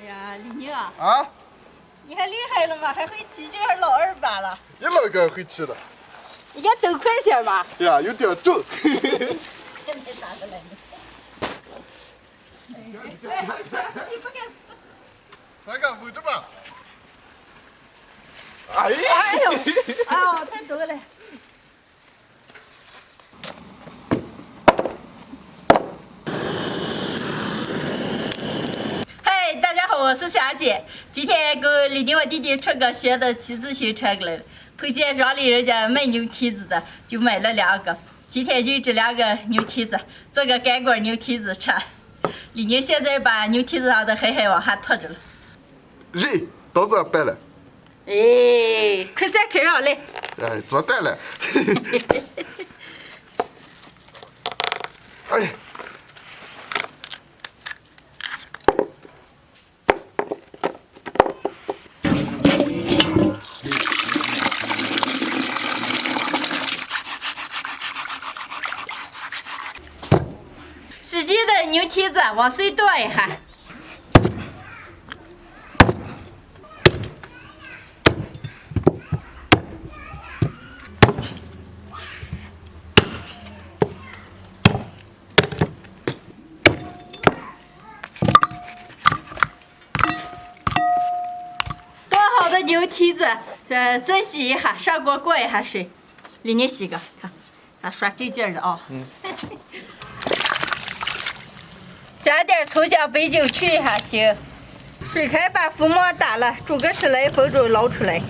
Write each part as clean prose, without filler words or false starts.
哎呀，李宁啊，啊，你还厉害了吗？还会骑，这还老二班了。你老个会骑了？应该都快些吧？呀，有点重。现在打过来的。你不敢。咱个扶着吧。哎呀！哎呦，哎呦，太多了。嗨，大家好，我是霞姐。今天给李宁我弟弟春哥学的骑自行车来了，碰见庄里人家卖牛蹄子的，就买了2个。今天就这2个牛蹄子，做个干锅牛蹄子吃。李宁现在把牛蹄子上的海往下拖着了。人到这摆了。哎，快再开上来！哎，做蛋了。哎。洗净的牛蹄子往水倒一下。倒好的牛蹄子，再洗一下，上锅过一下水。李宁洗个，看，咱刷净净的啊。加点葱姜白酒去一下腥。水开，把浮沫打了，煮个10来分钟，捞出来。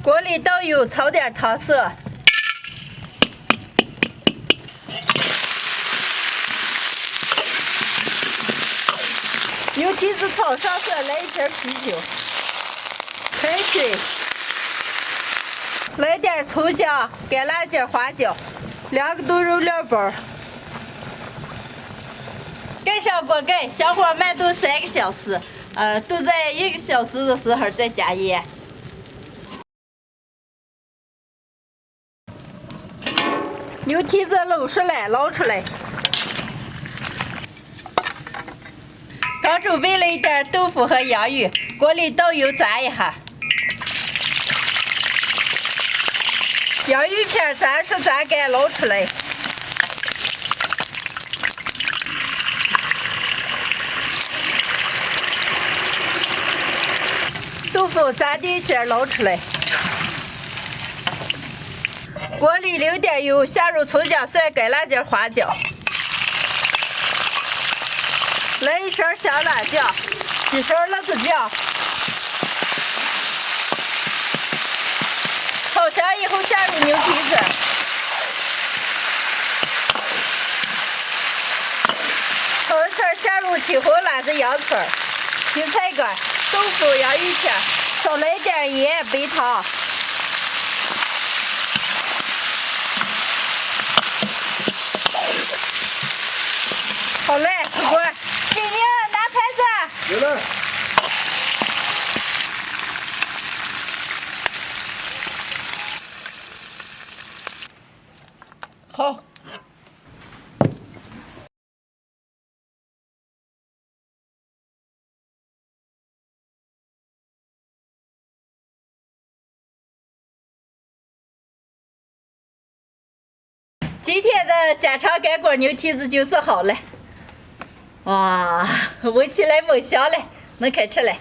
锅里倒油，炒点糖色。牛蹄子炒上色，来1瓶啤酒。开水，来点葱姜、干辣椒、花椒，2个冻肉料包。盖上锅盖，小火慢炖3个小时。炖在1个小时的时候再加盐。牛蹄子卤熟了，捞出来。刚准备了一点豆腐和洋芋，锅里倒油炸一下。洋芋片炸熟炸干，捞出来。豆腐炸定些，捞出来。锅里留点油，下入葱姜蒜、干辣椒、花椒，来1勺香辣酱，几勺辣子酱。炒香以后下入牛蹄子，炒一圈下入青红辣子、洋葱、青菜干、豆腐、洋芋片，少来点盐、白糖。好嘞，出锅。李宁，拿盘子。来了。好。今天的家常干锅牛蹄子就做好了。哇，闻起来猛香嘞，能开吃了。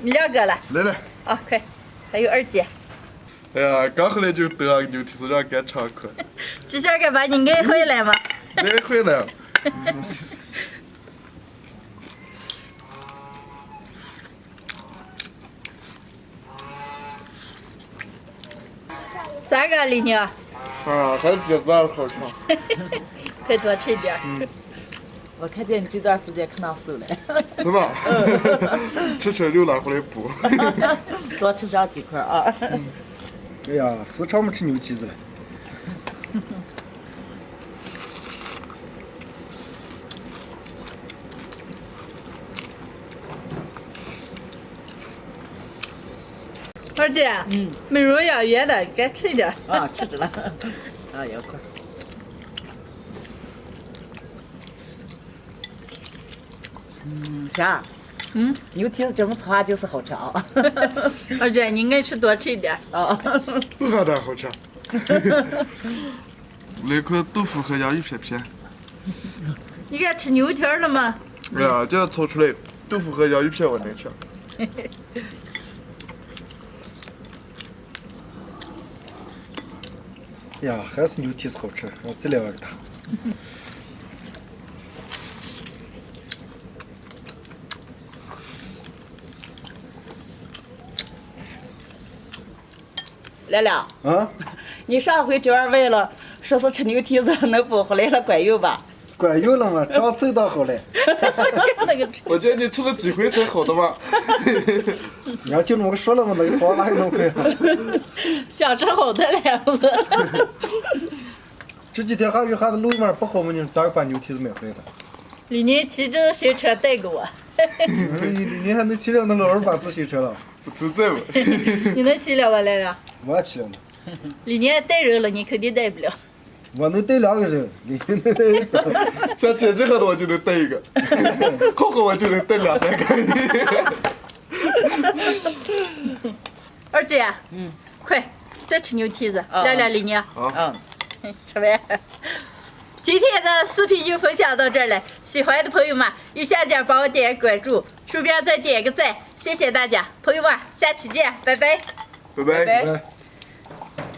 你2个了？来了。啊，快，还有2斤。哎呀，刚回来就得牛蹄子让干尝口。这下该把你爱回来吗？爱回来。咋个，李宁？啊，还是这个好吃。快多吃一点。我看见你这段时间可能瘦了，是吧？吃肉拿回来补。多吃上几块啊。哎呀，时常没吃牛蹄子了。二姐，美容养颜的，该吃一点。啊，吃着了。啊，有块。霞，牛蹄子这么粗就是好吃啊。而且你爱吃多吃一点。啊，不好的好吃。那块豆腐和洋芋片片，你该吃牛蹄儿了吗？哎呀，这样炒出来，豆腐和洋芋片我能吃。哎呀，还是牛蹄子好吃，我最爱它。亮亮，啊，你上回叫俺问了，说是吃牛蹄子能补回来了，管用吧？管用了嘛，长嘴倒好嘞。那个我见你吃了几回才好的嘛。人家就那么个说了嘛，那个好哪有那么快啊？想吃好的了，不是？这几天还有孩子路面不好嘛，你咋个把牛蹄子买回来的？李宁骑着新车带给我，你还能骑辆那老二把自行车了？不存在嘛。你能骑了吗，来了？我也骑了呢，李宁带人了，你肯定带不了。我能带2个人，你能带一个。像姐这个的我就能带一个，浩浩我就能带2、3个。二姐，快再吃牛蹄子，亮亮李宁，嗯，吃呗。今天的视频就分享到这儿了，喜欢的朋友们右下角帮我点个关注，顺便再点个赞，谢谢大家，朋友们，下期见，拜拜。拜拜。拜哎。